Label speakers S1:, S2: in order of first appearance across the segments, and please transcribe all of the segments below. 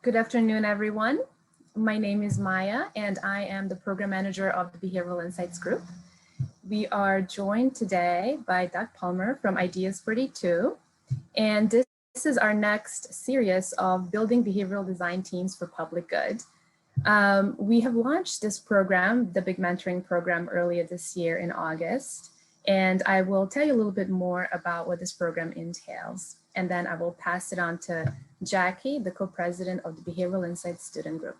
S1: Good afternoon, everyone. My name is Maya, and I am the program manager of the Behavioral Insights Group. We are joined today by Doug Palmer from ideas42, and this is our next series of building behavioral design teams for public good. We have launched this program, the Big Mentoring Program, earlier this year in August, and I will tell you a little bit more about what this program entails. And then I will pass it on to Jackie, the co-president of the Behavioral Insights Student Group.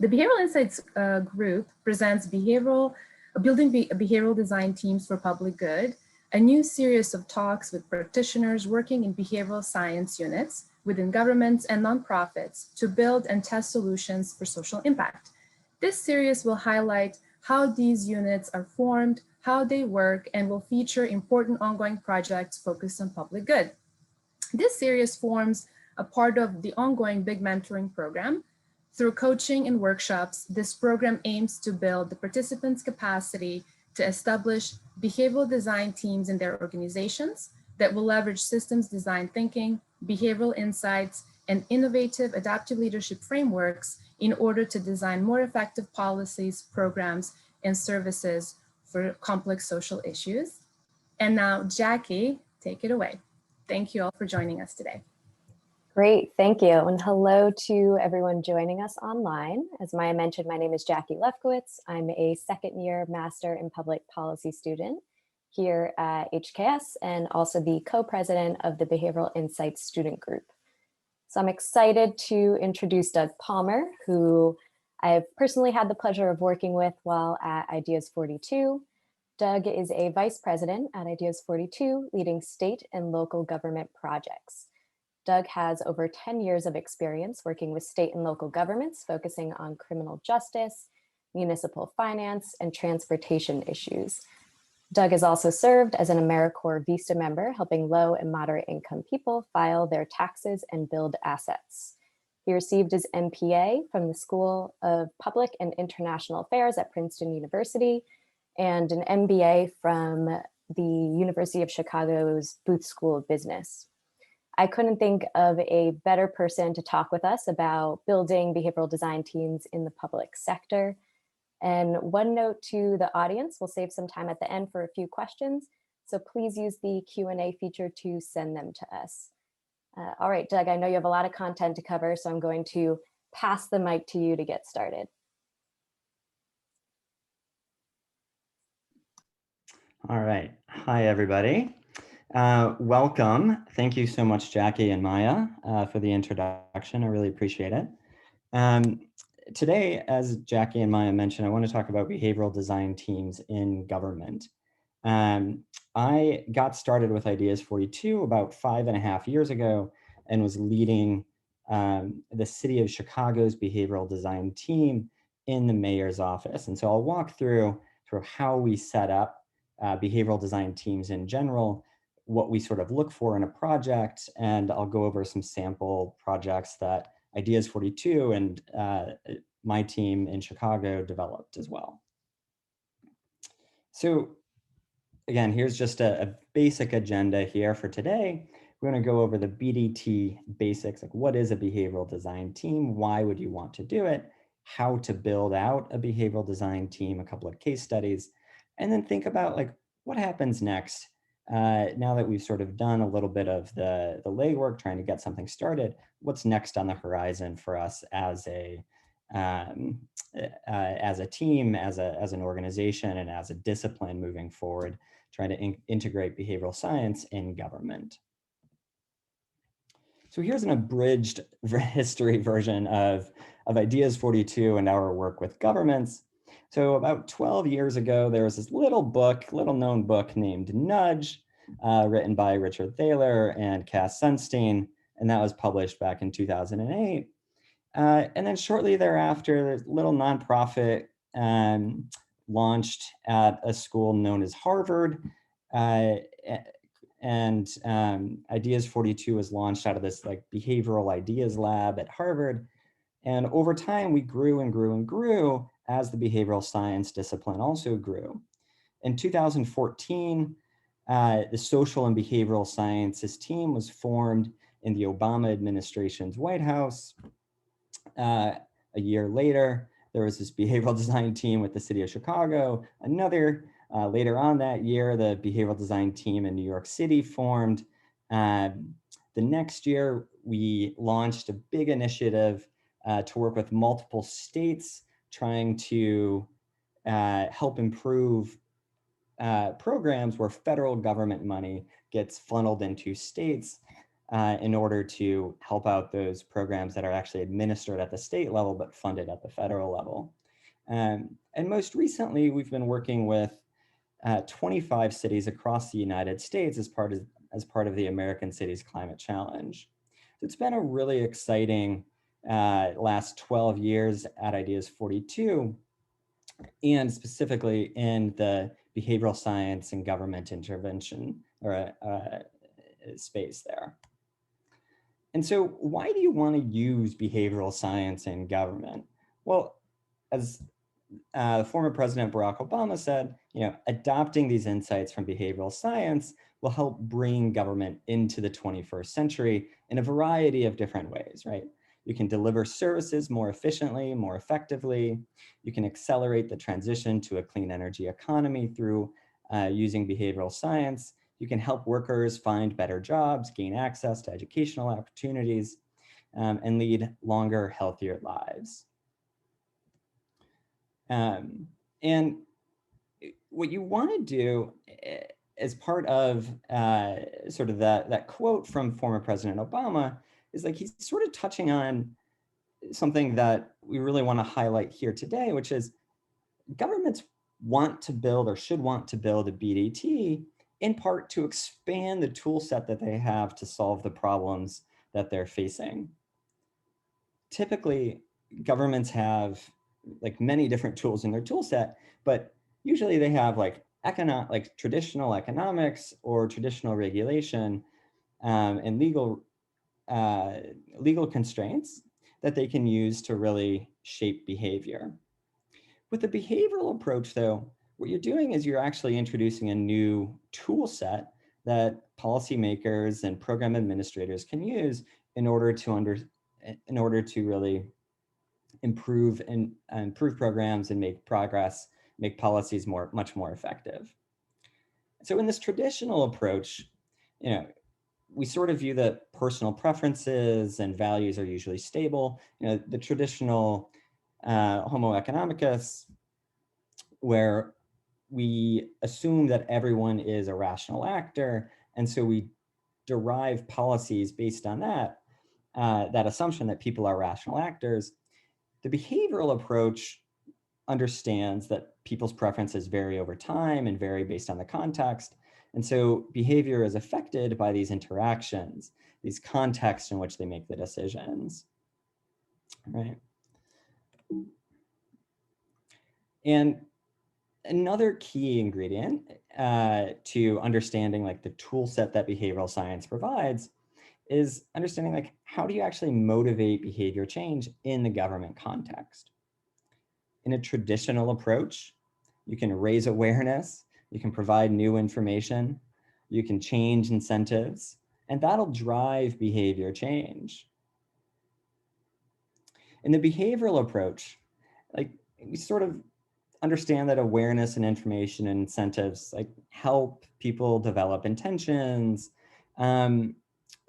S1: The Behavioral Insights Group presents building behavioral design teams for public good, a new series of talks with practitioners working in behavioral science units within governments and nonprofits to build and test solutions for social impact. This series will highlight how these units are formed, how they work, and will feature important ongoing projects focused on public good. This series forms a part of the ongoing Big Mentoring Program. Through coaching and workshops, this program aims to build the participants' capacity to establish behavioral design teams in their organizations that will leverage systems design thinking, behavioral insights, and innovative adaptive leadership frameworks in order to design more effective policies, programs, and services for complex social issues. And now, Jackie, take it away. Thank you all for joining us today.
S2: Great, thank you. And hello to everyone joining us online. As Maya mentioned, my name is Jackie Lefkowitz. I'm a second-year Master in Public Policy student here at HKS and also the co-president of the Behavioral Insights Student Group. So I'm excited to introduce Doug Palmer, who I've personally had the pleasure of working with while at ideas42. Doug is a vice president at ideas42, leading state and local government projects. Doug has over 10 years of experience working with state and local governments, focusing on criminal justice, municipal finance, and transportation issues. Doug has also served as an AmeriCorps Vista member, helping low and moderate income people file their taxes and build assets. He received his MPA from the School of Public and International Affairs at Princeton University and an MBA from the University of Chicago's Booth School of Business. I couldn't think of a better person to talk with us about building behavioral design teams in the public sector. And one note to the audience, we'll save some time at the end for a few questions. So please use the Q&A feature to send them to us. All right, Doug, I know you have a lot of content to cover, so I'm going to pass the mic to you to get started.
S3: All right. Hi, everybody. Welcome. Thank you so much, Jackie and Maya, for the introduction. I really appreciate it. Today, as Jackie and Maya mentioned, I want to talk about behavioral design teams in government. I got started with ideas42 about 5.5 years ago and was leading the city of Chicago's behavioral design team in the mayor's office. And so I'll walk through how we set up behavioral design teams in general, what we sort of look for in a project, and I'll go over some sample projects that ideas42 and my team in Chicago developed as well. So again, here's just a basic agenda here for today. We're going to go over the BDT basics, like what is a behavioral design team? Why would you want to do it? How to build out a behavioral design team, a couple of case studies, and then think about like what happens next. Now that we've sort of done a little bit of the legwork, trying to get something started, what's next on the horizon for us as a team, as an organization, and as a discipline moving forward, trying to integrate behavioral science in government. So here's an abridged history version of ideas42 and our work with governments. So about 12 years ago, there was this little known book named Nudge, written by Richard Thaler and Cass Sunstein, and that was published back in 2008. And then shortly thereafter, a little nonprofit launched at a school known as Harvard, and ideas42 was launched out of this like behavioral ideas lab at Harvard. And over time, we grew and grew and grew as the behavioral science discipline also grew. In 2014, the social and behavioral sciences team was formed in the Obama administration's White House. A year later, there was this behavioral design team with the city of Chicago. Later on that year, the behavioral design team in New York City formed. The next year, we launched a big initiative to work with multiple states, trying to help improve programs where federal government money gets funneled into states in order to help out those programs that are actually administered at the state level but funded at the federal level. And most recently, we've been working with 25 cities across the United States as part of the American Cities Climate Challenge. So it's been a really exciting last 12 years at ideas42, and specifically in the behavioral science and government intervention or space there. And so why do you want to use behavioral science in government? Well, as former President Barack Obama said, adopting these insights from behavioral science will help bring government into the 21st century in a variety of different ways, right? You can deliver services more efficiently, more effectively. You can accelerate the transition to a clean energy economy through using behavioral science. You can help workers find better jobs, gain access to educational opportunities, and lead longer, healthier lives. And what you want to do as part of sort of that quote from former President Obama is like he's sort of touching on something that we really want to highlight here today, which is governments want to build or should want to build a BDT in part to expand the tool set that they have to solve the problems that they're facing. Typically, governments have like many different tools in their tool set, but usually they have like traditional economics or traditional regulation and legal constraints that they can use to really shape behavior. With the behavioral approach, though, what you're doing is you're actually introducing a new tool set that policymakers and program administrators can use in order to really improve programs and make progress, make policies much more effective. So in this traditional approach, we sort of view that personal preferences and values are usually stable. The traditional Homo economicus, where we assume that everyone is a rational actor, and so we derive policies based on that assumption that people are rational actors. The behavioral approach understands that people's preferences vary over time and vary based on the context. And so behavior is affected by these interactions, these contexts in which they make the decisions, right? And another key ingredient to understanding like the tool set that behavioral science provides is understanding like how do you actually motivate behavior change in the government context. In a traditional approach, you can raise awareness, you can provide new information, you can change incentives, and that'll drive behavior change. In the behavioral approach, like we sort of understand that awareness and information and incentives like help people develop intentions,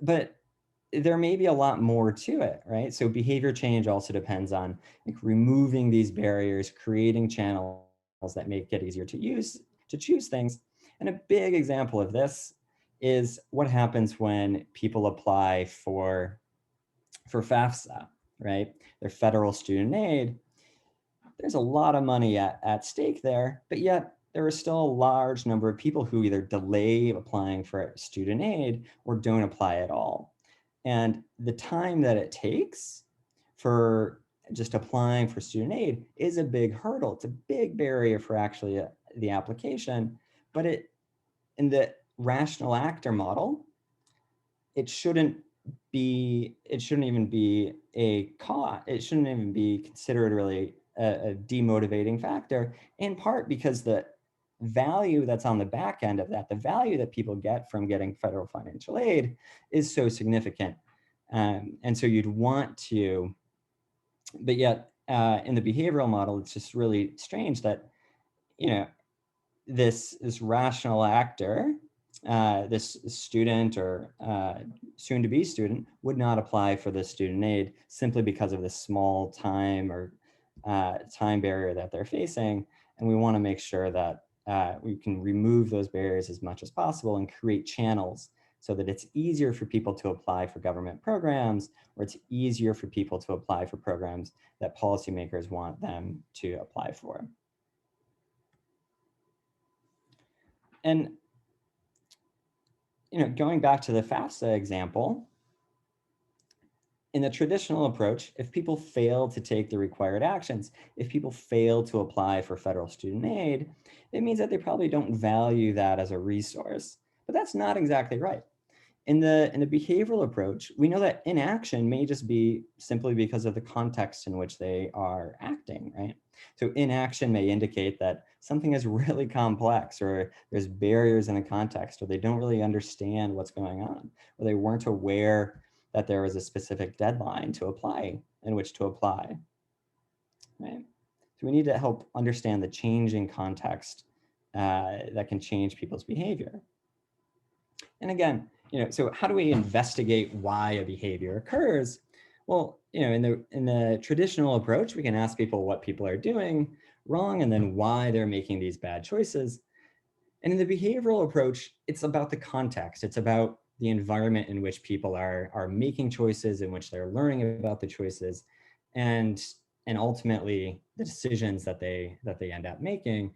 S3: but there may be a lot more to it, right? So behavior change also depends on like removing these barriers, creating channels that make it easier to choose things. And a big example of this is what happens when people apply for FAFSA, right? Their federal student aid. There's a lot of money at stake there, but yet there are still a large number of people who either delay applying for student aid or don't apply at all. And the time that it takes for just applying for student aid is a big hurdle. It's a big barrier for actually the application, but in the rational actor model, it shouldn't even be a cost. It shouldn't even be considered really a demotivating factor, in part because the value that's on the back end of that, the value that people get from getting federal financial aid is so significant. And so you'd want to But yet in the behavioral model, it's just really strange that, this rational actor, this student or soon to be student would not apply for the student aid simply because of the small time or time barrier that they're facing. And we want to make sure that we can remove those barriers as much as possible and create channels so that it's easier for people to apply for government programs, or it's easier for people to apply for programs that policymakers want them to apply for. And going back to the FAFSA example, in the traditional approach, if people fail to take the required actions, if people fail to apply for federal student aid, it means that they probably don't value that as a resource. But that's not exactly right. In the behavioral approach, we know that inaction may just be simply because of the context in which they are acting, right? So inaction may indicate that something is really complex, or there's barriers in the context, or they don't really understand what's going on, or they weren't aware that there was a specific deadline to apply, in which to apply, right? So we need to help understand the changing context that can change people's behavior. And again, so how do we investigate why a behavior occurs? Well, in the traditional approach, we can ask people what people are doing wrong and then why they're making these bad choices. And in the behavioral approach, it's about the context. It's about the environment in which people are making choices, in which they're learning about the choices, and ultimately the decisions that they end up making.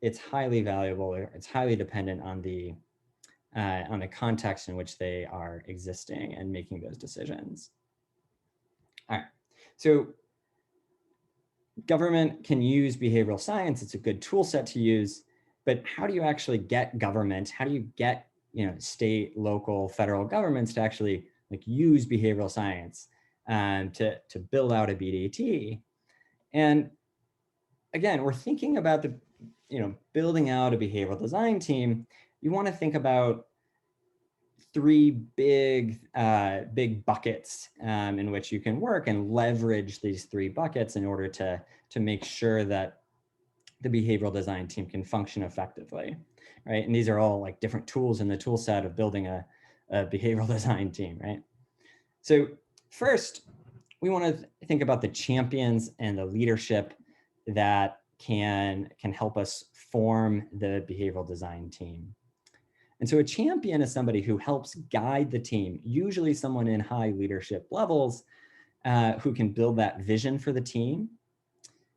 S3: It's highly valuable. It's highly dependent on the context in which they are existing and making those decisions. All right, so government can use behavioral science. It's a good tool set to use, but how do you actually get government? How do you get state, local, federal governments to actually use behavioral science to build out a BDT? And again, we're thinking about the building out a behavioral design team. You want to think about three big buckets in which you can work and leverage these three buckets in order to make sure that the behavioral design team can function effectively, right? And these are all different tools in the tool set of building a behavioral design team, right? So first, we want to think about the champions and the leadership that can help us form the behavioral design team. And so a champion is somebody who helps guide the team, usually someone in high leadership levels who can build that vision for the team,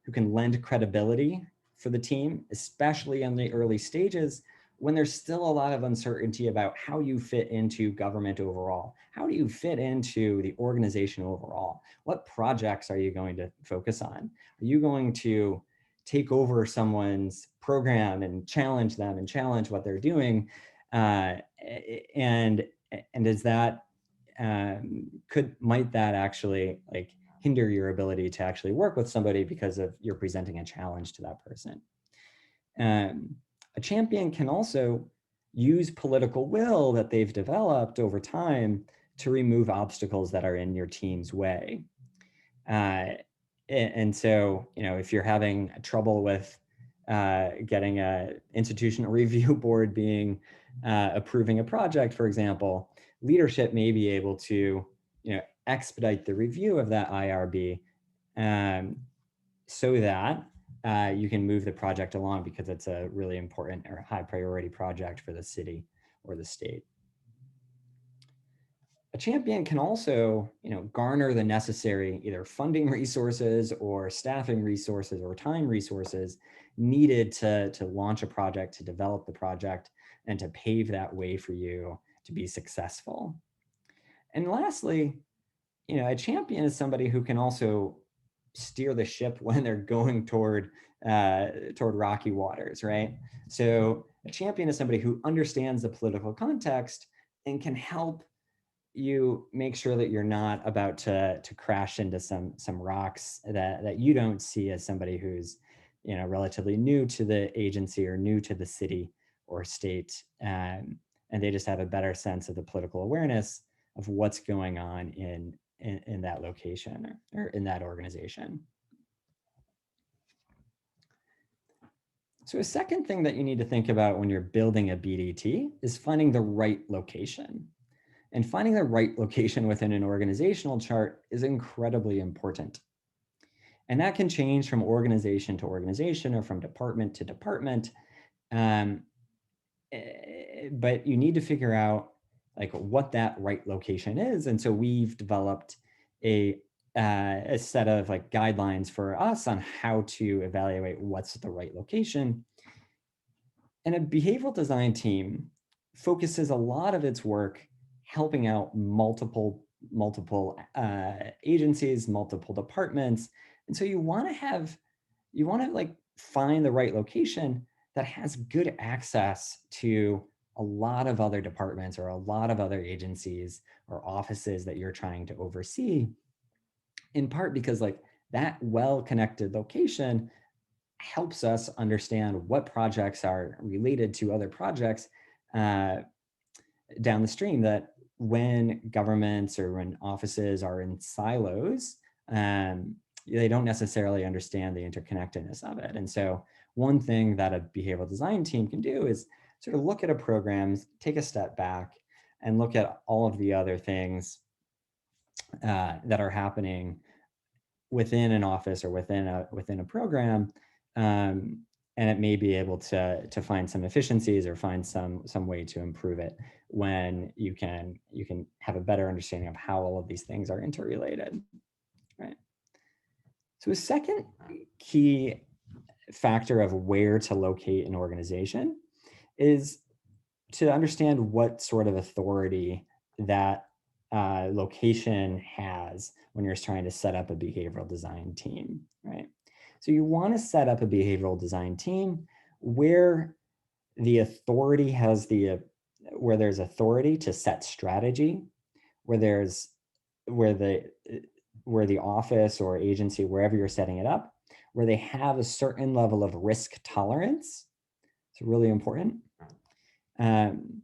S3: who can lend credibility for the team, especially in the early stages when there's still a lot of uncertainty about how you fit into government overall. How do you fit into the organization overall? What projects are you going to focus on? Are you going to take over someone's program and challenge them and challenge what they're doing? And is that might that actually hinder your ability to actually work with somebody because of you're presenting a challenge to that person? A champion can also use political will that they've developed over time to remove obstacles that are in your team's way. And so, if you're having trouble with getting an institutional review board approving a project, for example, leadership may be able to, expedite the review of that IRB so that you can move the project along because it's a really important or high priority project for the city or the state. A champion can also, garner the necessary either funding resources or staffing resources or time resources needed to launch a project, to develop the project, and to pave that way for you to be successful. And lastly, a champion is somebody who can also steer the ship when they're going toward rocky waters, right? So a champion is somebody who understands the political context and can help you make sure that you're not about to crash into some rocks that you don't see as somebody who's relatively new to the agency or new to the city or state, and they just have a better sense of the political awareness of what's going on in in that location or in that organization. So a second thing that you need to think about when you're building a BDT is finding the right location. And finding the right location within an organizational chart is incredibly important. And that can change from organization to organization or from department to department. But you need to figure out like what that right location is. And so we've developed a set of like guidelines for us on how to evaluate what's the right location. And a behavioral design team focuses a lot of its work helping out multiple agencies, multiple departments. And so you want to like find the right location that has good access to a lot of other departments or a lot of other agencies or offices that you're trying to oversee, in part because like that well-connected location helps us understand what projects are related to other projects down the stream, that when governments or when offices are in silos, they don't necessarily understand the interconnectedness of it. And so one thing that a behavioral design team can do is sort of look at a program, take a step back, and look at all of the other things that are happening within an office or within a program, and it may be able to find some efficiencies or find some way to improve it when you can have a better understanding of how all of these things are interrelated, right? So a second key factor of where to locate an organization is to understand what sort of authority that location has when you're trying to set up a behavioral design team, right? So you want to set up a behavioral design team where the authority has where there's authority to set strategy, where the office or agency, wherever you're setting it up, where they have a certain level of risk tolerance. It's really important. And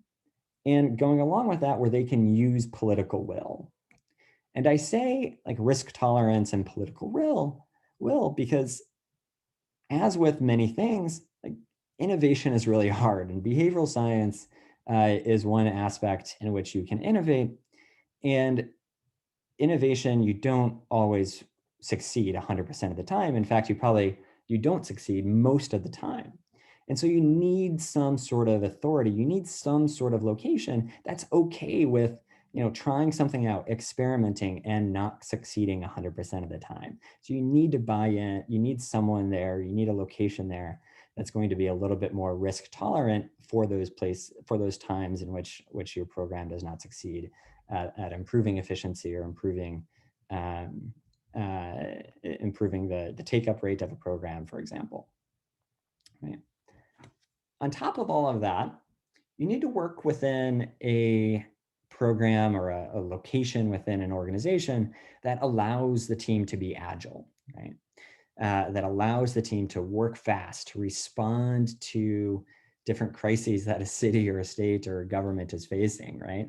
S3: going along with that, where they can use political will. And I say like risk tolerance and political will because, as with many things, like innovation is really hard, and behavioral science is one aspect in which you can innovate. And innovation, you don't always succeed 100% of the time. In fact, you don't succeed most of the time. And so you need some sort of authority. You need some sort of location that's okay with, trying something out, experimenting, and not succeeding 100% of the time. So you need to buy in. You need someone there. You need a location there that's going to be a little bit more risk tolerant for those times in which your program does not succeed at improving efficiency or improving the take-up rate of a program, for example. Right. On top of all of that, you need to work within a program or a location within an organization that allows the team to be agile, right? That allows the team to work fast, to respond to different crises that a city or a state or a government is facing, right?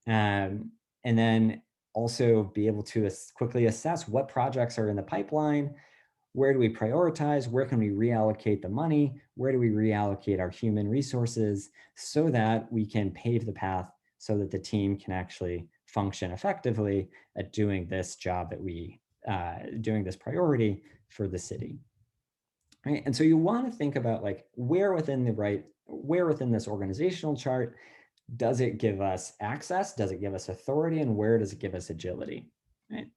S3: And then also be able to quickly assess what projects are in the pipeline. Where do we prioritize? Where can we reallocate the money? Where do we reallocate our human resources so that we can pave the path so that the team can actually function effectively at doing this job that doing this priority for the city, right? And so you want to think about like where within this organizational chart does it give us access? Does it give us authority? And where does it give us agility, right?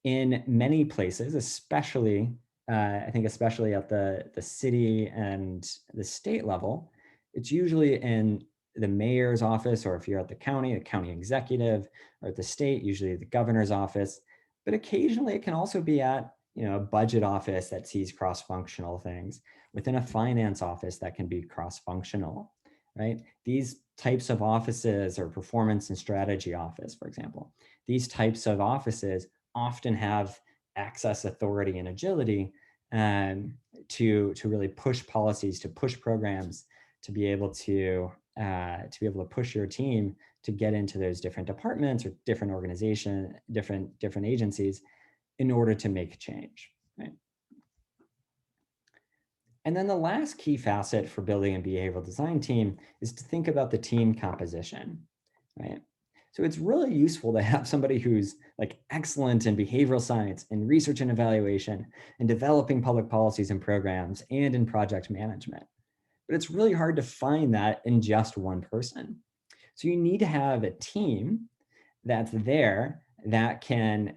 S3: In many places, especially, I think especially at the city and the state level, it's usually in the mayor's office, or if you're at the county executive, or at the state, usually the governor's office. But occasionally it can also be at a budget office that sees cross-functional things, within a finance office that can be cross-functional, right? These types of offices, or performance and strategy office, for example, these types of offices often have access, authority, and agility to really push policies, to push programs, to be able to push your team to get into those different departments or different organizations, different agencies in order to make change, right? And then the last key facet for building a behavioral design team is to think about the team composition, right? So it's really useful to have somebody who's like excellent in behavioral science and research and evaluation and developing public policies and programs and in project management. But it's really hard to find that in just one person. So you need to have a team that's there that can,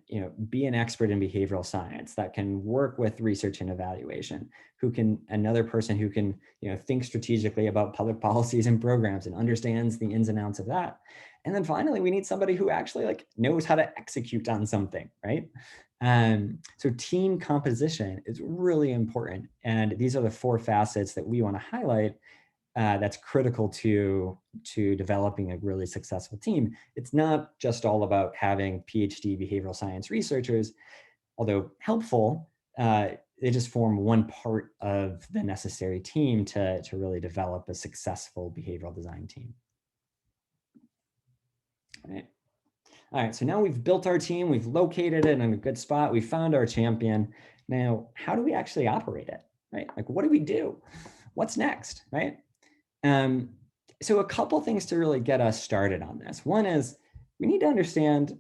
S3: be an expert in behavioral science, that can work with research and evaluation, another person who can, think strategically about public policies and programs and understands the ins and outs of that. And then finally, we need somebody who actually like knows how to execute on something, right? So team composition is really important. And these are the 4 facets that we want to highlight that's critical to developing a really successful team. It's not just all about having PhD behavioral science researchers, although helpful. They just form one part of the necessary team to really develop a successful behavioral design team. All right, so now we've built our team, we've located it in a good spot, we found our champion. Now, how do we actually operate it, right? Like, what do we do? What's next, right? So a couple things to really get us started on this. One is we need to understand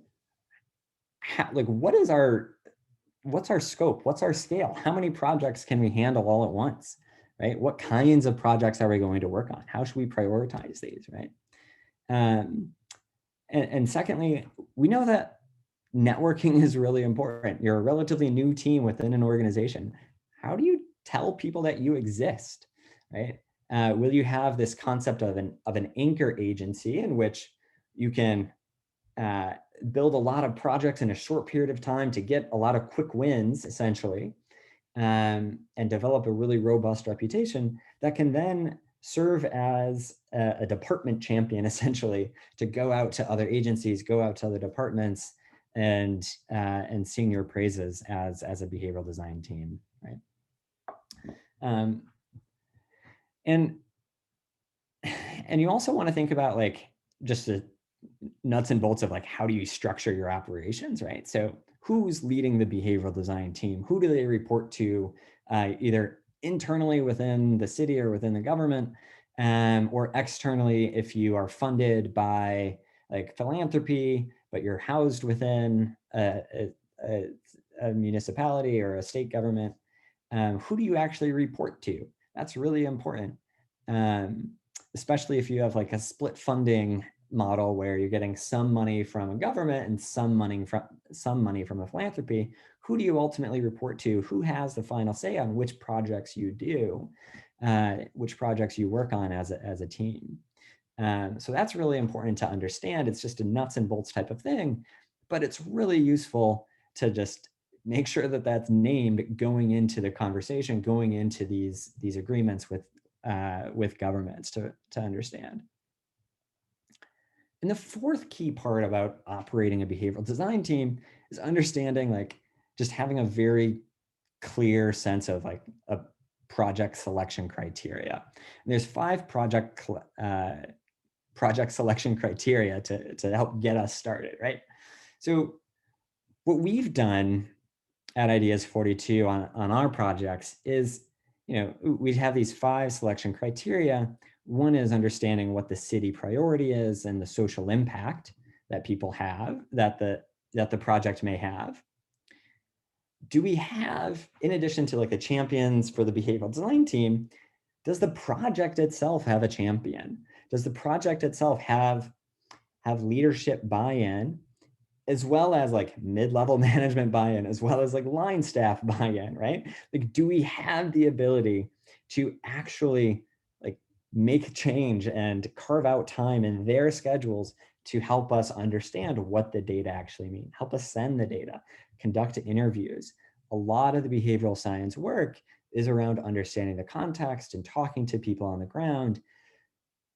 S3: what's our scope? What's our scale? How many projects can we handle all at once, right? What kinds of projects are we going to work on? How should we prioritize these, right? And secondly, we know that networking is really important. You're a relatively new team within an organization. How do you tell people that you exist, right? Will you have this concept of an anchor agency in which you can build a lot of projects in a short period of time to get a lot of quick wins, essentially, and develop a really robust reputation that can then serve as a department champion, essentially, to go out to other agencies, go out to other departments, and sing your praises as a behavioral design team, right? And you also want to think about like just the nuts and bolts of like, how do you structure your operations, right? So who's leading the behavioral design team? Who do they report to, either internally within the city or within the government, or externally if you are funded by like philanthropy, but you're housed within a municipality or a state government? Who do you actually report to? That's really important, especially if you have like a split funding model where you're getting some money from a government and some money from a philanthropy. Who do you ultimately report to? Who has the final say on which projects you do, which projects you work on as a team? So that's really important to understand. It's just a nuts and bolts type of thing, but it's really useful to just make sure that that's named going into the conversation, going into these agreements with governments to understand. And the 4th key part about operating a behavioral design team is understanding, like, just having a very clear sense of like a project selection criteria. And there's 5 project selection criteria to help get us started, right? So what we've done at ideas42 on our projects is, we have these 5 selection criteria. One is understanding what the city priority is and the social impact that people have, that the project may have. Do we have, in addition to like the champions for the behavioral design team, does the project itself have a champion? Does the project itself have leadership buy-in, as well as like mid-level management buy-in, as well as like line staff buy-in, right? Like, do we have the ability to actually like make change and carve out time in their schedules to help us understand what the data actually mean, help us send the data, conduct interviews? A lot of the behavioral science work is around understanding the context and talking to people on the ground.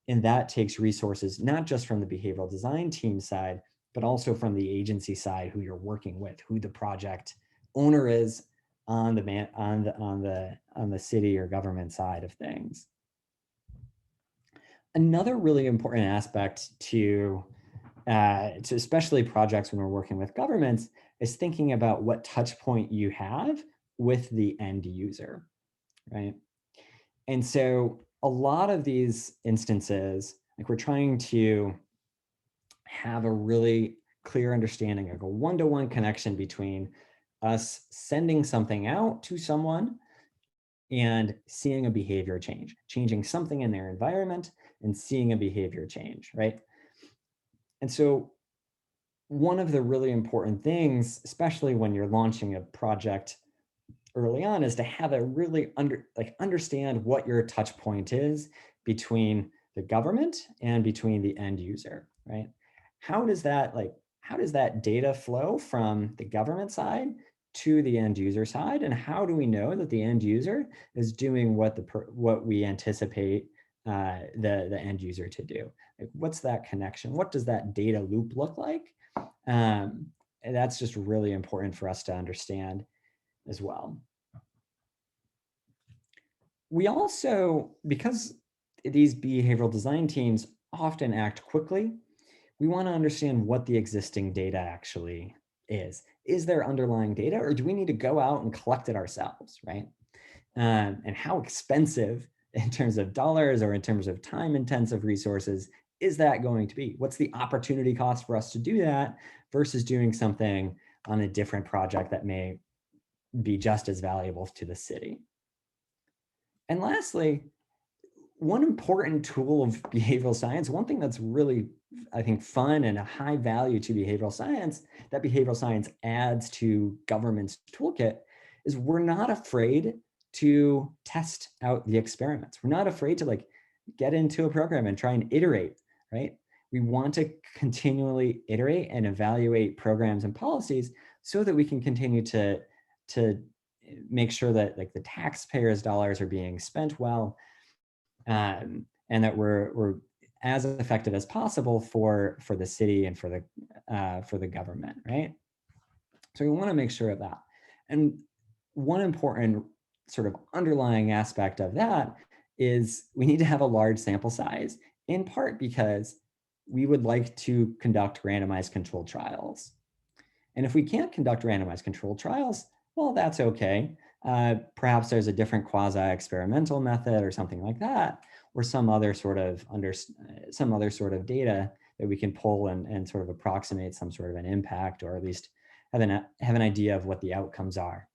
S3: And that takes resources, not just from the behavioral design team side, but also from the agency side, who you're working with, who the project owner is on the city or government side of things. Another really important aspect to especially projects when we're working with governments is thinking about what touch point you have with the end user, right? And so a lot of these instances, like we're trying to have a really clear understanding of a one-to-one connection between us sending something out to someone and seeing a behavior change, changing something in their environment and seeing a behavior change, right? And so one of the really important things, especially when you're launching a project early on, is to have a really understand what your touch point is between the government and between the end user, right? How does that data flow from the government side to the end user side, and how do we know that the end user is doing what we anticipate the end user to do? Like, what's that connection? What does that data loop look like? And that's just really important for us to understand as well. We also, because these behavioral design teams often act quickly, we want to understand what the existing data actually is. Is there underlying data, or do we need to go out and collect it ourselves, right? And how expensive in terms of dollars or in terms of time-intensive resources is that going to be? What's the opportunity cost for us to do that versus doing something on a different project that may be just as valuable to the city? And lastly, one important tool of behavioral science, one thing that's really, I think, fun and a high value to behavioral science, that behavioral science adds to government's toolkit, is we're not afraid to test out the experiments. We're not afraid to get into a program and try and iterate, right? We want to continually iterate and evaluate programs and policies so that we can continue to make sure that the taxpayers' dollars are being spent well, and that we're as effective as possible for the city and for the government, right? So we want to make sure of that. And one important sort of underlying aspect of that is we need to have a large sample size, in part because we would like to conduct randomized controlled trials. And if we can't conduct randomized controlled trials, well, that's okay. Perhaps there's a different quasi-experimental method or something like that, or some other sort of data that we can pull and sort of approximate some sort of an impact, or at least have an idea of what the outcomes are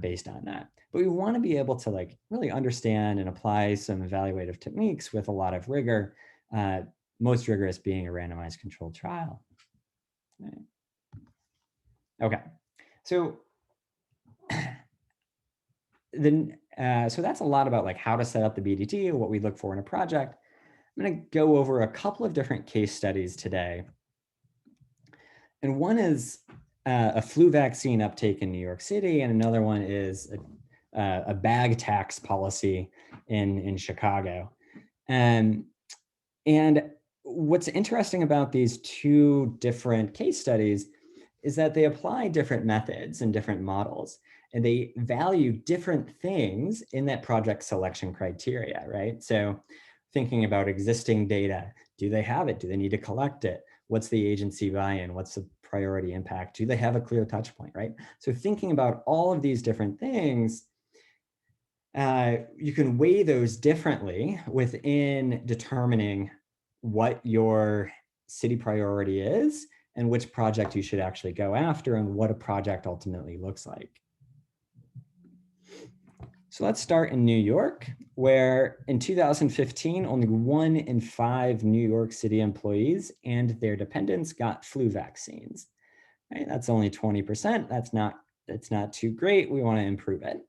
S3: based on that. But we want to be able to really understand and apply some evaluative techniques with a lot of rigor, most rigorous being a randomized controlled trial. Right. Okay, so then so that's a lot about how to set up the BDT, what we look for in a project. I'm going to go over a couple of different case studies today. And one is a flu vaccine uptake in New York City, and another one is a bag tax policy in Chicago. And what's interesting about these two different case studies is that they apply different methods and different models, and they value different things in that project selection criteria, right? So thinking about existing data, do they have it? Do they need to collect it? What's the agency buy-in? What's the priority impact? Do they have a clear touch point, right? So thinking about all of these different things, you can weigh those differently within determining what your city priority is and which project you should actually go after and what a project ultimately looks like. So let's start in New York, where in 2015, only 1 in 5 New York City employees and their dependents got flu vaccines. Right? That's only 20%. That's not too great. We want to improve it.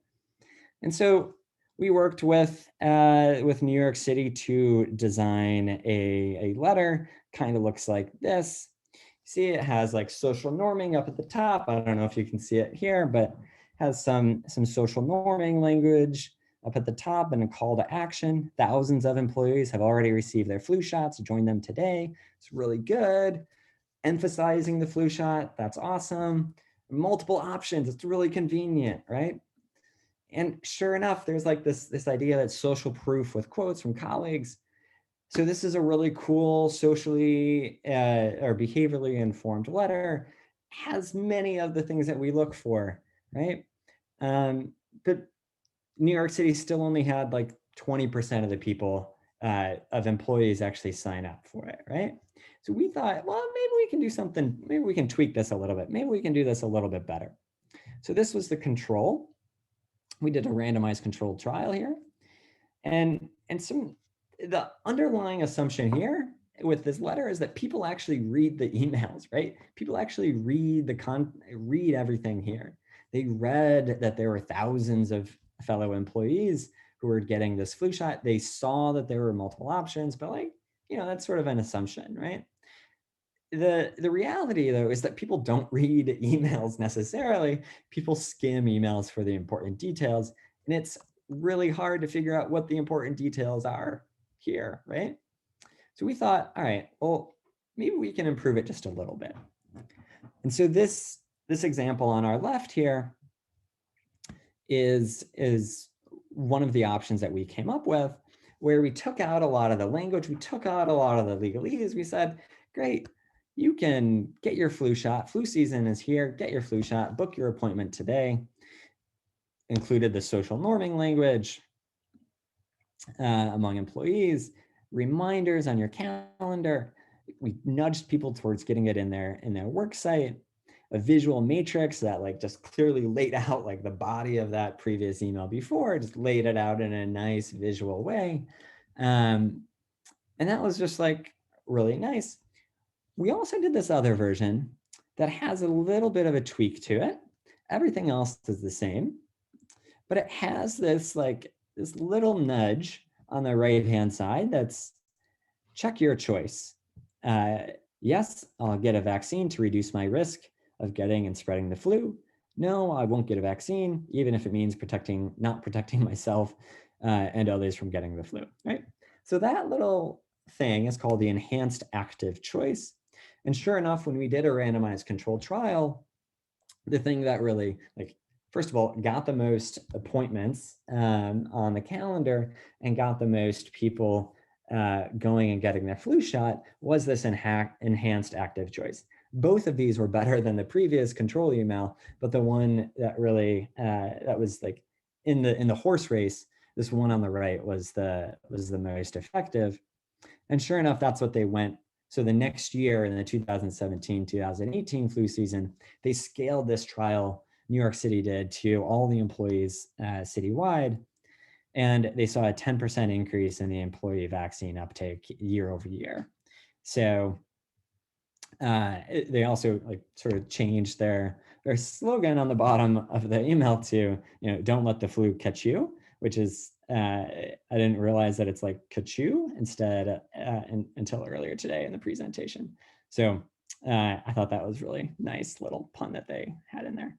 S3: And so we worked with New York City to design a letter. Kind of looks like this. See, it has social norming up at the top. I don't know if you can see it here, but has some social norming language up at the top and a call to action. Thousands of employees have already received their flu shots. Join them today. It's really good. Emphasizing the flu shot. That's awesome. Multiple options. It's really convenient, right? And sure enough, there's this idea that social proof with quotes from colleagues. So this is a really cool socially or behaviorally informed letter, has many of the things that we look for, right? But New York City still only had like 20% of the people of employees actually sign up for it, right? So we thought, well, maybe we can do something, maybe we can tweak this a little bit. Maybe we can do this a little bit better. So this was the control. We did a randomized controlled trial here. And the underlying assumption here with this letter is that people actually read the emails, right? People actually read everything here. They read that there were thousands of fellow employees who were getting this flu shot. They saw that there were multiple options, but like, that's sort of an assumption, right? The reality though is that people don't read emails necessarily. People skim emails for the important details, and it's really hard to figure out what the important details are here, right? So we thought, all right, well, maybe we can improve it just a little bit. And so this example on our left here is one of the options that we came up with, where we took out a lot of the language, we took out a lot of the legalese. We said, great, you can get your flu shot. Flu season is here. Get your flu shot. Book your appointment today. Included the social norming language among employees, reminders on your calendar. We nudged people towards getting it in their work site. A visual matrix that like just clearly laid out like the body of that previous email before, just laid it out in a nice visual way. And that was just like really nice. We also did this other version that has a little bit of a tweak to it. Everything else is the same, but it has this little nudge on the right-hand side that's check your choice. Yes, I'll get a vaccine to reduce my risk of getting and spreading the flu. No, I won't get a vaccine, even if it means not protecting myself and others from getting the flu, right? So that little thing is called the enhanced active choice. And sure enough, when we did a randomized controlled trial, the thing that really, first of all, got the most appointments on the calendar and got the most people going and getting their flu shot was this enhanced active choice. Both of these were better than the previous control email, but the one that really that was like in the horse race, this one on the right was the most effective. And sure enough, that's what they went. So the next year in the 2017-2018 flu season, they scaled this trial, New York City did, to all the employees citywide. And they saw a 10% increase in the employee vaccine uptake year over year. So they also sort of changed their slogan on the bottom of the email to, don't let the flu catch you, which is, I didn't realize that it's like "kachoo" instead until earlier today in the presentation. So I thought that was really nice little pun that they had in there.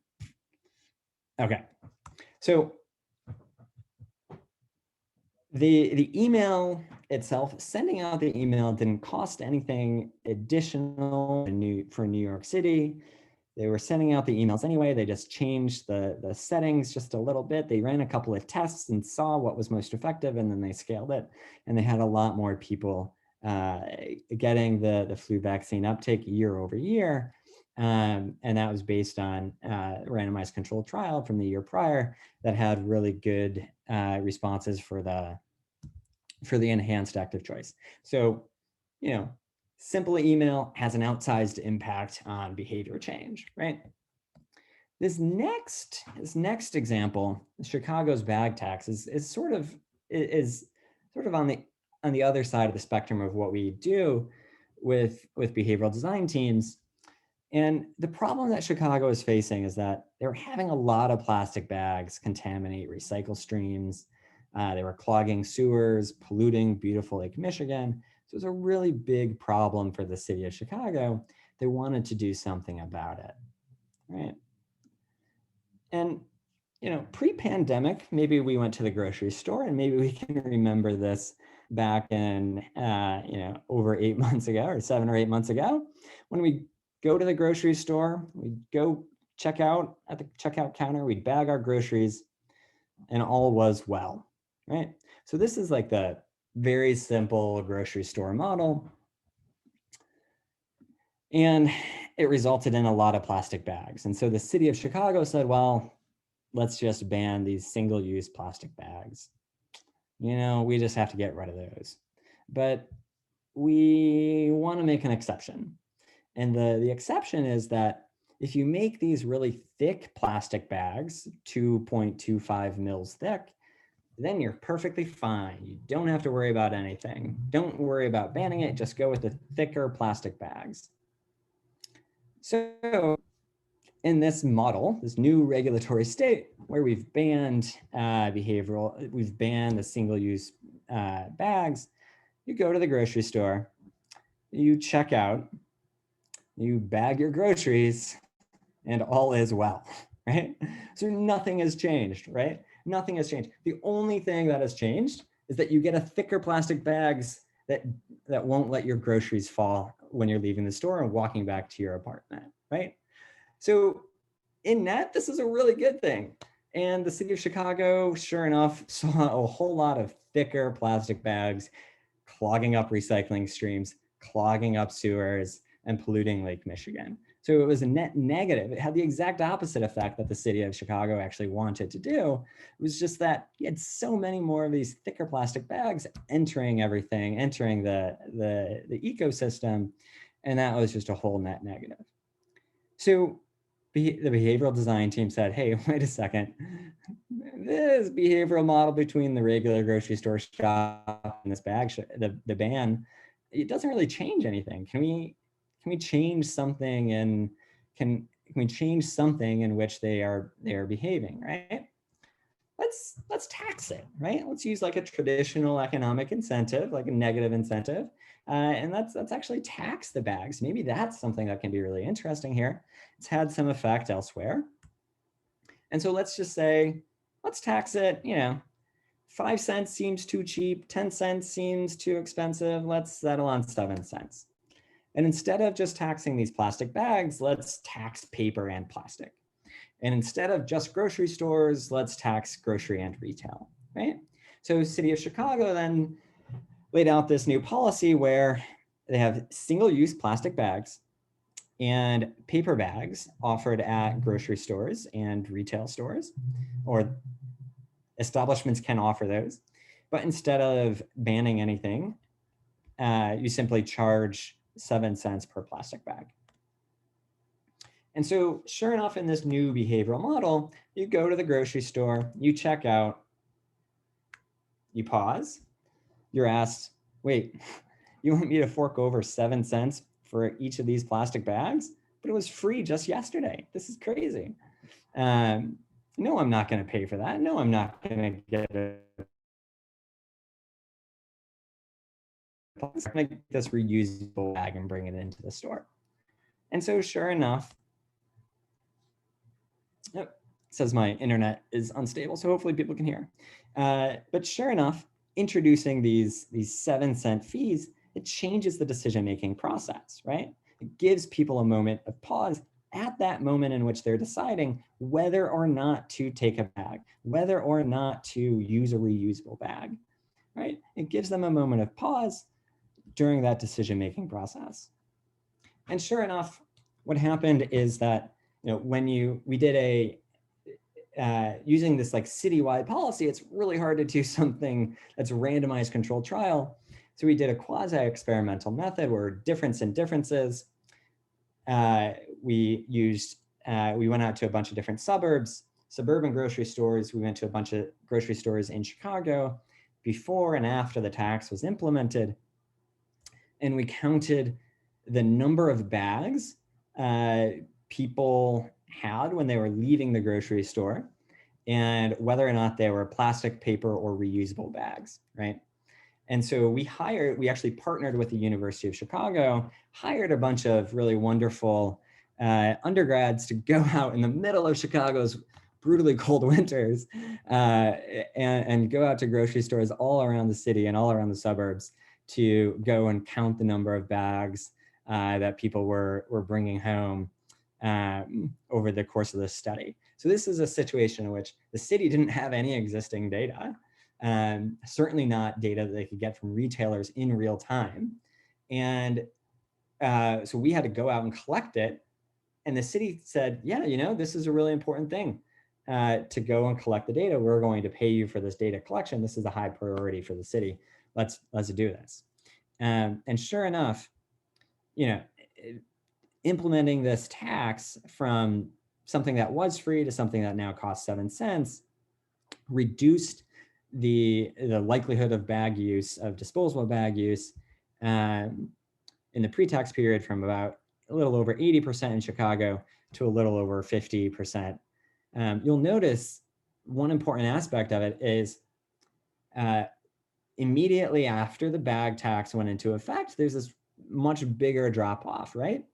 S3: Okay, so the email itself, sending out the email didn't cost anything additional for New York City. They were sending out the emails anyway. They just changed the settings just a little bit. They ran a couple of tests and saw what was most effective, and then they scaled it. And they had a lot more people getting the flu vaccine uptake year over year. And that was based on a randomized controlled trial from the year prior that had really good responses for the enhanced active choice. So, simple email has an outsized impact on behavior change, right? This next example, Chicago's bag tax, is sort of on the other side of the spectrum of what we do with behavioral design teams. And the problem that Chicago is facing is that they're having a lot of plastic bags contaminate recycle streams. They were clogging sewers, polluting beautiful Lake Michigan. So it's a really big problem for the city of Chicago. They wanted to do something about it, right? And, pre-pandemic, maybe we went to the grocery store, and maybe we can remember this back in, over 8 months ago or 7 or 8 months ago, when we go to the grocery store, we'd go check out at the checkout counter, we'd bag our groceries, and all was well, right? So this is like the very simple grocery store model. And it resulted in a lot of plastic bags. And so the city of Chicago said, well, let's just ban these single-use plastic bags. You know, we just have to get rid of those. But we want to make an exception. And the exception is that if you make these really thick plastic bags, 2.25 mils thick, then you're perfectly fine. You don't have to worry about anything. Don't worry about banning it. Just go with the thicker plastic bags. So in this model, this new regulatory state where we've banned we've banned the single-use bags, you go to the grocery store, you check out, you bag your groceries, and all is well, right? So nothing has changed, right? Nothing has changed. The only thing that has changed is that you get a thicker plastic bags that won't let your groceries fall when you're leaving the store and walking back to your apartment, right? So in net, this is a really good thing. And the city of Chicago, sure enough, saw a whole lot of thicker plastic bags clogging up recycling streams, clogging up sewers, and polluting Lake Michigan. So it was a net negative. It had the exact opposite effect that the city of Chicago actually wanted to do. It was just that you had so many more of these thicker plastic bags entering everything, entering the ecosystem, and that was just a whole net negative. So the behavioral design team said, hey, wait a second. This behavioral model between the regular grocery store shop and this bag, the ban, it doesn't really change anything. Can we change something, and can we change something in which they are behaving, right? Let's tax it, right? Let's use like a traditional economic incentive, like a negative incentive, and let's actually tax the bags. Maybe that's something that can be really interesting here. It's had some effect elsewhere. And so let's just say, let's tax it, 5 cents seems too cheap, 10 cents seems too expensive, let's settle on 7 cents. And instead of just taxing these plastic bags, let's tax paper and plastic. And instead of just grocery stores, let's tax grocery and retail, right? So City of Chicago then laid out this new policy where they have single-use plastic bags and paper bags offered at grocery stores and retail stores, or establishments can offer those. But instead of banning anything, you simply charge 7 cents per plastic bag. And so sure enough, in this new behavioral model, you go to the grocery store, you check out, you pause, you're asked, wait, you want me to fork over 7 cents for each of these plastic bags? But it was free just yesterday. This is crazy. No, I'm not going to pay for that. No, I'm not going to get this reusable bag and bring it into the store. And so sure enough, it says my internet is unstable, so hopefully people can hear. But sure enough, introducing these 7 cent fees, it changes the decision-making process, right? It gives people a moment of pause at that moment in which they're deciding whether or not to take a bag, whether or not to use a reusable bag, right? It gives them a moment of pause during that decision-making process. And sure enough, what happened is that, when we did using this like citywide policy, it's really hard to do something that's a randomized controlled trial. So we did a quasi-experimental method where difference in differences. We went out to a bunch of different suburban grocery stores. We went to a bunch of grocery stores in Chicago before and after the tax was implemented. And we counted the number of bags people had when they were leaving the grocery store, and whether or not they were plastic, paper, or reusable bags, right? And so we actually partnered with the University of Chicago, hired a bunch of really wonderful undergrads to go out in the middle of Chicago's brutally cold winters and go out to grocery stores all around the city and all around the suburbs to go and count the number of bags that people were bringing home over the course of this study. So this is a situation in which the city didn't have any existing data. certainly not data that they could get from retailers in real time. And so we had to go out and collect it. And the city said, yeah, this is a really important thing to go and collect the data. We're going to pay you for this data collection. This is a high priority for the city. Let's do this. And sure enough, implementing this tax from something that was free to something that now costs 7 cents reduced the likelihood of bag use, of disposable bag use, in the pre-tax period from about a little over 80% in Chicago to a little over 50%. You'll notice one important aspect of it is immediately after the bag tax went into effect, there's this much bigger drop off, right?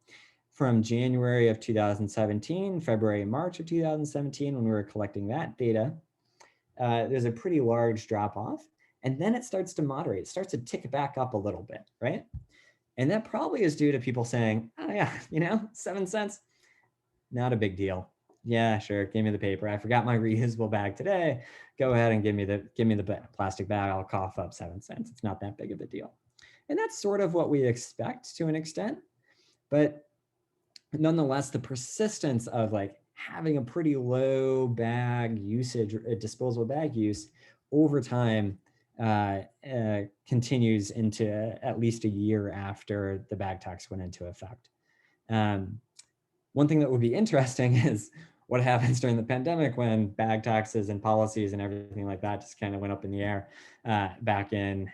S3: From January of 2017, February and March of 2017, when we were collecting that data, there's a pretty large drop off. And then it starts to moderate. It starts to tick back up a little bit, right? And that probably is due to people saying, oh yeah, 7 cents, not a big deal. Yeah, sure, give me the paper. I forgot my reusable bag today. Go ahead and give me the plastic bag. I'll cough up 7 cents. It's not that big of a deal. And that's sort of what we expect to an extent. But nonetheless, the persistence of like having a pretty low bag usage, disposable bag use over time continues into at least a year after the bag tax went into effect. One thing that would be interesting is what happens during the pandemic when bag taxes and policies and everything like that just kind of went up in the air back in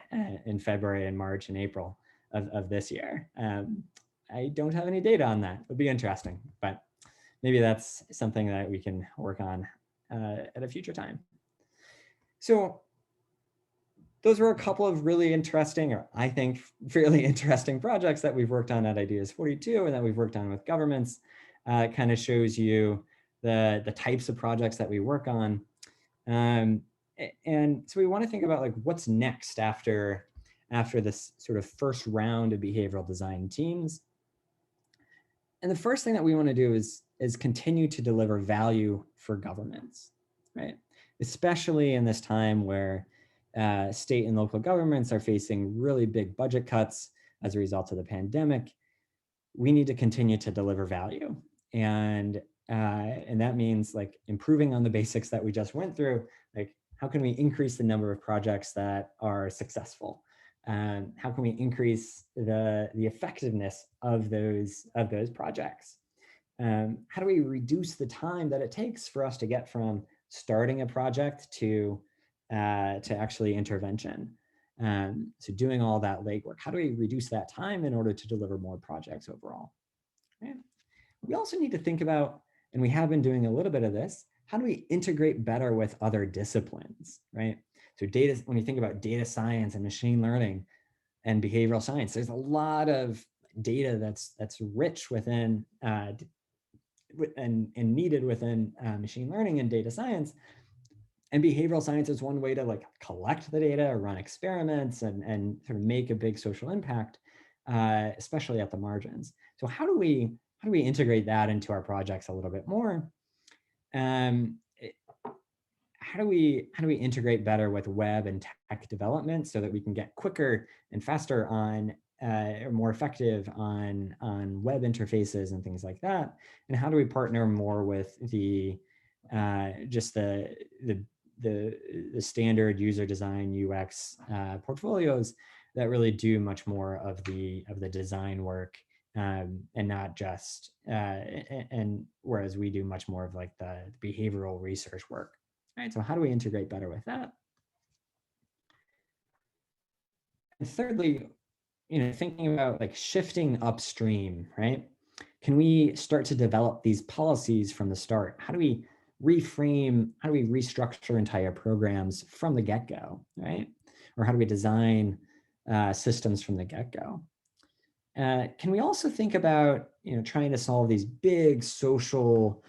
S3: February and March and April of this year. I don't have any data on that. It would be interesting, but maybe that's something that we can work on at a future time. So those were a couple of really interesting, or I think fairly interesting projects that we've worked on at ideas42 and that we've worked on with governments. It kind of shows you the types of projects that we work on. And so we want to think about like what's next after this sort of first round of behavioral design teams. And the first thing that we want to do is continue to deliver value for governments, right? Especially in this time where state and local governments are facing really big budget cuts as a result of the pandemic. We need to continue to deliver value. And that means like improving on the basics that we just went through. Like, how can we increase the number of projects that are successful? How can we increase the effectiveness of those projects? How do we reduce the time that it takes for us to get from starting a project to actually intervention? So doing all that legwork, how do we reduce that time in order to deliver more projects overall? Right? We also need to think about, and we have been doing a little bit of this, how do we integrate better with other disciplines, right? So data, when you think about data science and machine learning and behavioral science, there's a lot of data that's rich within and needed within machine learning and data science. And behavioral science is one way to like collect the data, or run experiments, and sort of make a big social impact, especially at the margins. So how do we integrate that into our projects a little bit more? How do we integrate better with web and tech development so that we can get quicker and faster on or more effective on web interfaces and things like that? And how do we partner more with the just the standard user design UX portfolios that really do much more of the design work, and not just and whereas we do much more of like the behavioral research work. All right, so how do we integrate better with that? And thirdly, thinking about like shifting upstream, right? Can we start to develop these policies from the start? How do we reframe, how do we restructure entire programs from the get-go, right? Or how do we design systems from the get-go? Can we also think about, trying to solve these big social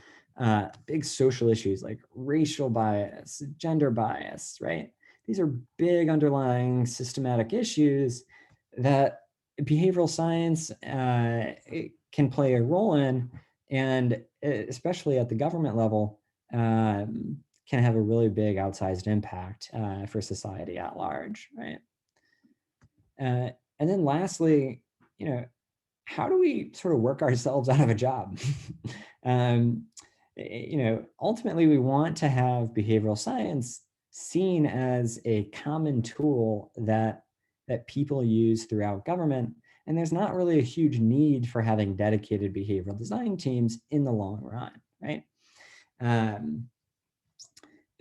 S3: issues like racial bias, gender bias, right? These are big underlying systematic issues that behavioral science can play a role in, and especially at the government level, can have a really big outsized impact for society at large, right? And then lastly, how do we sort of work ourselves out of a job? Ultimately, we want to have behavioral science seen as a common tool that people use throughout government. And there's not really a huge need for having dedicated behavioral design teams in the long run, right?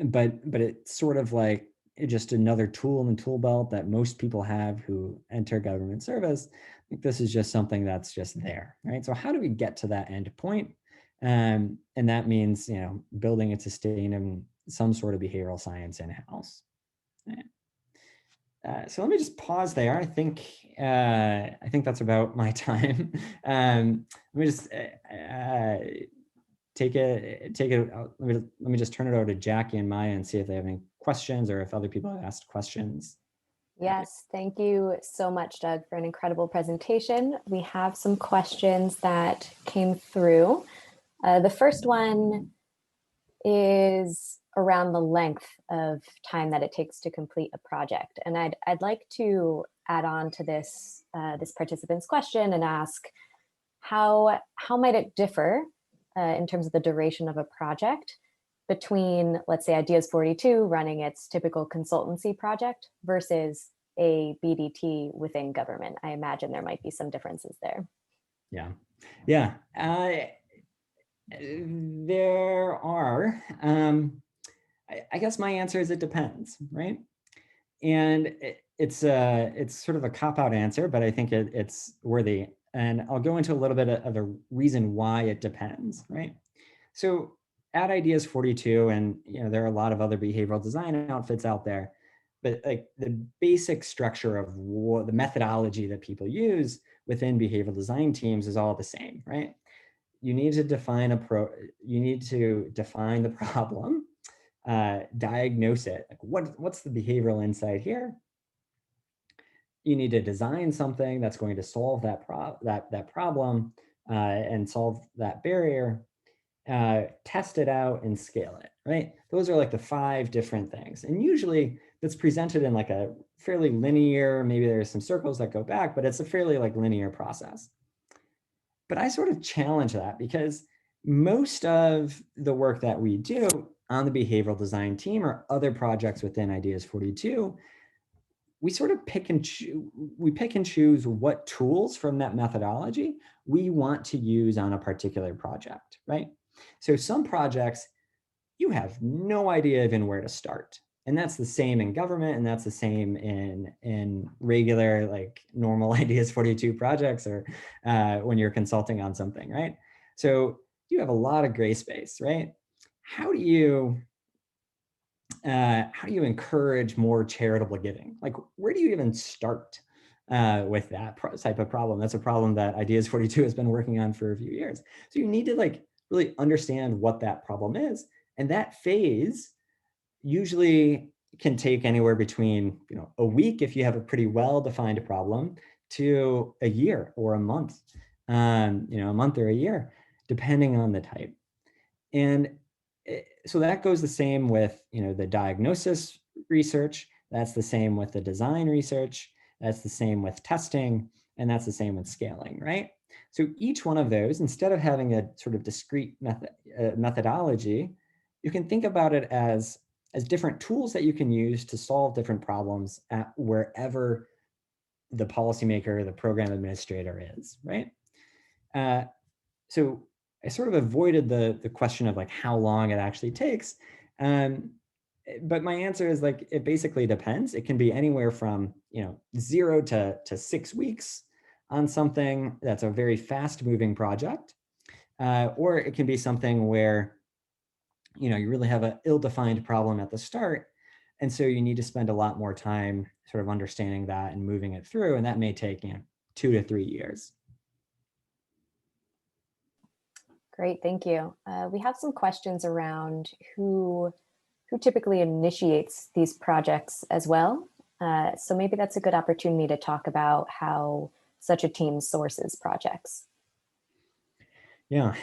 S3: But it's sort of like just another tool in the tool belt that most people have who enter government service. I think this is just something that's just there, right? So how do we get to that end point? And that means, building and sustaining some sort of behavioral science in-house. So let me just pause there. I think that's about my time. Let me just take it. Let me just turn it over to Jackie and Maya and see if they have any questions or if other people have asked questions.
S2: Yes, thank you so much, Doug, for an incredible presentation. We have some questions that came through. The first one is around the length of time that it takes to complete a project. And I'd like to add on to this participant's question and ask how might it differ in terms of the duration of a project between, let's say, ideas42 running its typical consultancy project versus a BDT within government? I imagine there might be some differences there.
S3: Yeah. There are. I guess my answer is it depends, right? And it's sort of a cop-out answer, but I think it's worthy. And I'll go into a little bit of a reason why it depends, right? So at ideas42, and there are a lot of other behavioral design outfits out there, but like the basic structure of the methodology that people use within behavioral design teams is all the same, right? You need to define the problem, diagnose it. Like what's the behavioral insight here? You need to design something that's going to solve that problem and solve that barrier. Test it out and scale it, right? Those are like the 5 different things. And usually that's presented in like a fairly linear, maybe there's some circles that go back, but it's a fairly like linear process. But I sort of challenge that because most of the work that we do on the behavioral design team or other projects within ideas42, we sort of pick and choose what tools from that methodology we want to use on a particular project, right? So some projects, you have no idea even where to start. And that's the same in government, and that's the same in regular, like normal ideas42 projects or when you're consulting on something, right? So you have a lot of gray space, right? How do you encourage more charitable giving? Like, where do you even start with that type of problem? That's a problem that ideas42 has been working on for a few years. So you need to like really understand what that problem is. And that phase usually can take anywhere between a week if you have a pretty well-defined problem to a year or a month, a month or a year, depending on the type. And so that goes the same with the diagnosis research. That's the same with the design research. That's the same with testing, and that's the same with scaling, right? So each one of those, instead of having a sort of discrete methodology, you can think about it as different tools that you can use to solve different problems at wherever the policymaker, the program administrator is, right? So I sort of avoided the question of like how long it actually takes. But my answer is like, it basically depends. It can be anywhere from 0 to 6 weeks on something that's a very fast moving project. Or it can be something where you really have an ill-defined problem at the start. And so you need to spend a lot more time sort of understanding that and moving it through. And that may take 2 to 3 years.
S2: Great, thank you. We have some questions around who typically initiates these projects as well. So maybe that's a good opportunity to talk about how such a team sources projects.
S3: Yeah.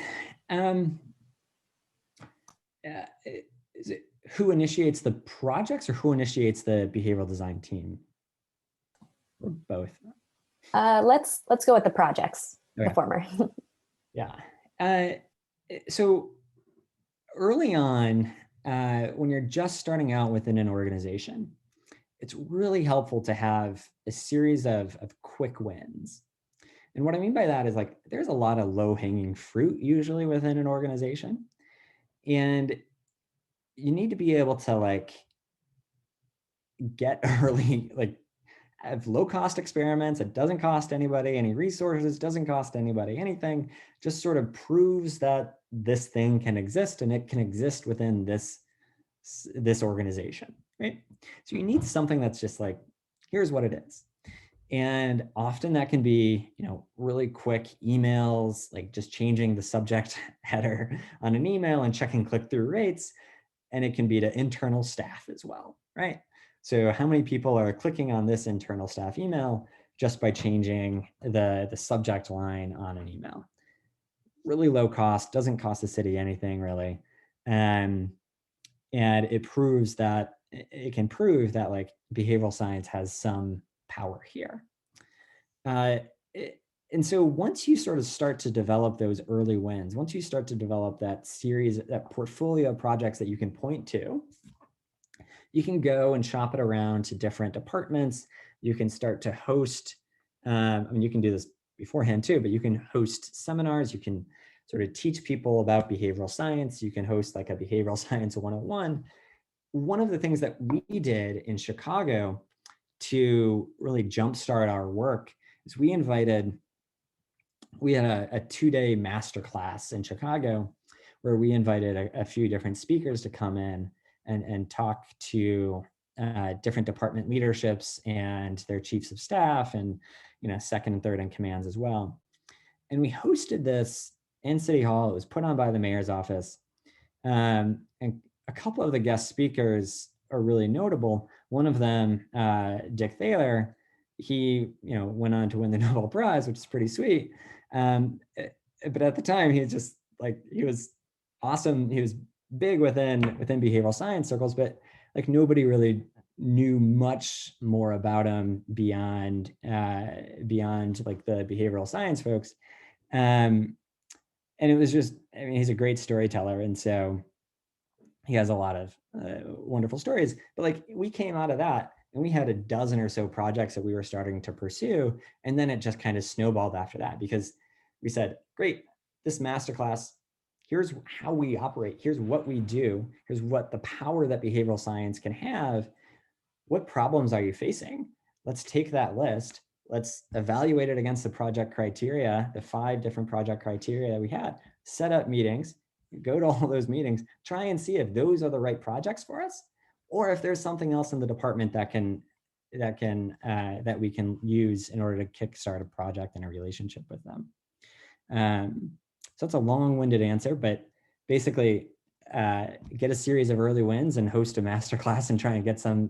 S3: who initiates the projects or who initiates the behavioral design team? Or both?
S2: Let's go with the projects,
S3: Okay.
S2: the former.
S3: Yeah. So early on, when you're just starting out within an organization, it's really helpful to have a series of quick wins. And what I mean by that is like, there's a lot of low-hanging fruit usually within an organization. And you need to be able to like get early, like have low-cost experiments. It doesn't cost anybody any resources, doesn't cost anybody anything, just sort of proves that this thing can exist and it can exist within this organization, right? So you need something that's just like, here's what it is. And often that can be, really quick emails, like just changing the subject header on an email and checking click-through rates. And it can be to internal staff as well, right? So how many people are clicking on this internal staff email just by changing the subject line on an email? Really low cost, doesn't cost the city anything really. And it proves that, it can prove that like behavioral science has some power here. And so once you sort of start to develop those early wins, once you start to develop that series, that portfolio of projects that you can point to, you can go and shop it around to different departments. You can start to host, you can do this beforehand too, but you can host seminars. You can sort of teach people about behavioral science. You can host like a behavioral science 101. One of the things that we did in Chicago to really jumpstart our work is we had a 2-day masterclass in Chicago where we invited a few different speakers to come in and talk to different department leaderships and their chiefs of staff and second and third in commands as well. And we hosted this in City Hall. It was put on by the mayor's office. And a couple of the guest speakers are really notable. One of them, Dick Thaler, he went on to win the Nobel Prize, which is pretty sweet. But at the time, he was just like, he was awesome. He was big within behavioral science circles, but like nobody really knew much more about him beyond like the behavioral science folks. And it was just, he's a great storyteller. And so he has a lot of wonderful stories, but like we came out of that and we had a dozen or so projects that we were starting to pursue. And then it just kind of snowballed after that because we said, great, this masterclass, here's how we operate. Here's what we do. Here's what the power that behavioral science can have. What problems are you facing? Let's take that list. Let's evaluate it against the project criteria, the 5 different project criteria that we had, set up meetings, go to all those meetings, try and see if those are the right projects for us, or if there's something else in the department that we can use in order to kickstart a project and a relationship with them. So it's a long-winded answer, but basically get a series of early wins and host a masterclass and try and get some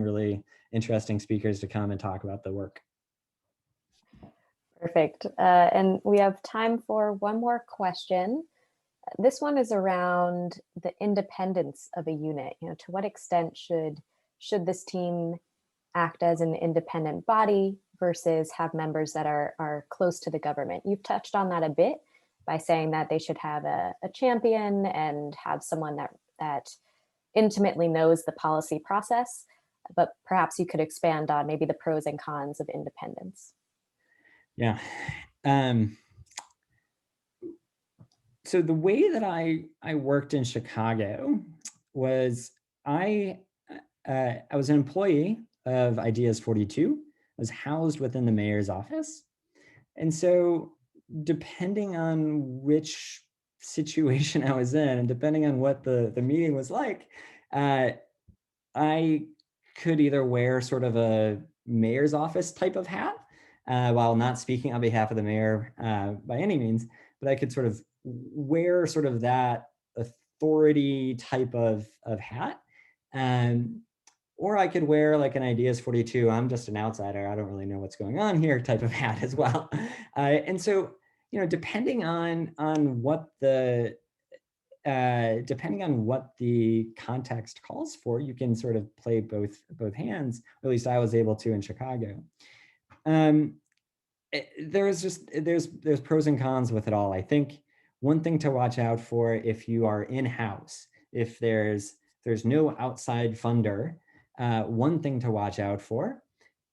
S3: really interesting speakers to come and talk about the work.
S2: Perfect. And we have time for one more question. This one is around the independence of a unit. To what extent should this team act as an independent body versus have members that are close to the government? You've touched on that a bit by saying that they should have a champion and have someone that intimately knows the policy process, but perhaps you could expand on maybe the pros and cons of independence.
S3: Yeah. So the way that I worked in Chicago was I was an employee of ideas42. I was housed within the mayor's office. And so depending on which situation I was in and depending on what the meeting was like, I could either wear sort of a mayor's office type of hat while not speaking on behalf of the mayor by any means, but I could sort of wear sort of that authority type of hat. Or I could wear like an ideas42, I'm just an outsider, I don't really know what's going on here type of hat as well. And so, depending on what the depending on what the context calls for, you can sort of play both hands. Or at least I was able to in Chicago. There's pros and cons with it all. I think one thing to watch out for if you are in-house, if there's no outside funder, one thing to watch out for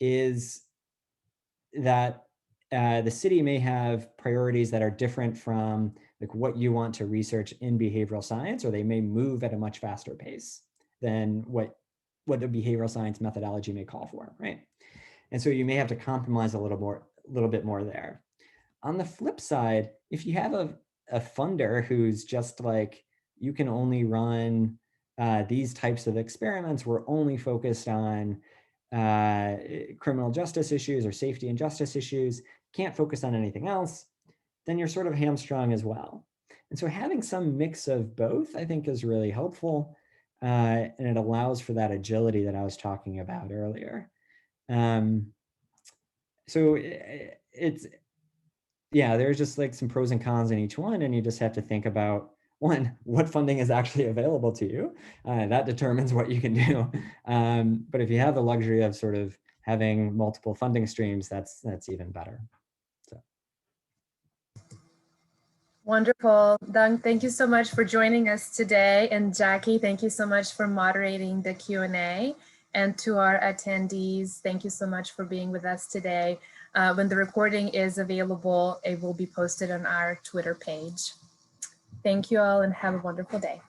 S3: is that the city may have priorities that are different from like what you want to research in behavioral science, or they may move at a much faster pace than what the behavioral science methodology may call for, right? And so you may have to compromise a little bit more there. On the flip side, if you have a funder who's just like, you can only run these types of experiments, we're only focused on criminal justice issues or safety and justice issues, can't focus on anything else, then you're sort of hamstrung as well. And so having some mix of both, I think, is really helpful. And it allows for that agility that I was talking about earlier. So it's, yeah, there's just like some pros and cons in each one, and you just have to think about, one, what funding is actually available to you. That determines what you can do. But if you have the luxury of sort of having multiple funding streams, that's even better. So.
S1: Wonderful. Doug, thank you so much for joining us today. And Jackie, thank you so much for moderating the Q&A. And to our attendees, thank you so much for being with us today. When the recording is available, it will be posted on our Twitter page. Thank you all and have a wonderful day.